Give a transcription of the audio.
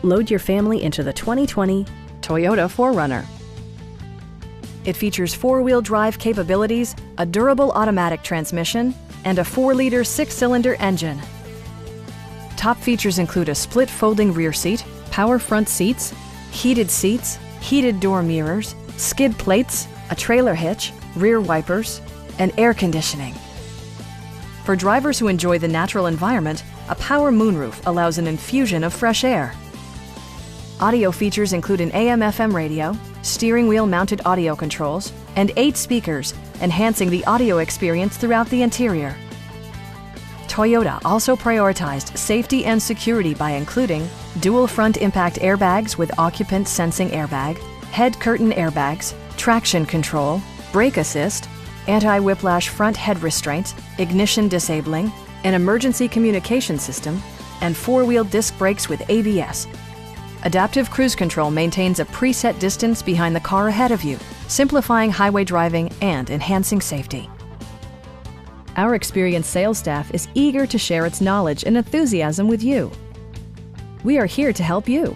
Load your family into the 2020 Toyota 4Runner. It features four-wheel drive capabilities, a durable automatic transmission, and a 4-liter 6-cylinder engine. Top features include a split folding rear seat, power front seats, heated door mirrors, skid plates, a trailer hitch, rear wipers, and air conditioning. For drivers who enjoy the natural environment, a power moonroof allows an infusion of fresh air. Audio features include an AM/FM radio, steering wheel mounted audio controls, and 8 speakers, enhancing the audio experience throughout the interior. Toyota also prioritized safety and security by including dual front impact airbags with occupant sensing airbag, head curtain airbags, traction control, brake assist, anti-whiplash front head restraints, ignition disabling, an emergency communication system, and 4-wheel disc brakes with ABS. Adaptive Cruise Control maintains a preset distance behind the car ahead of you, simplifying highway driving and enhancing safety. Our experienced sales staff is eager to share its knowledge and enthusiasm with you. We are here to help you.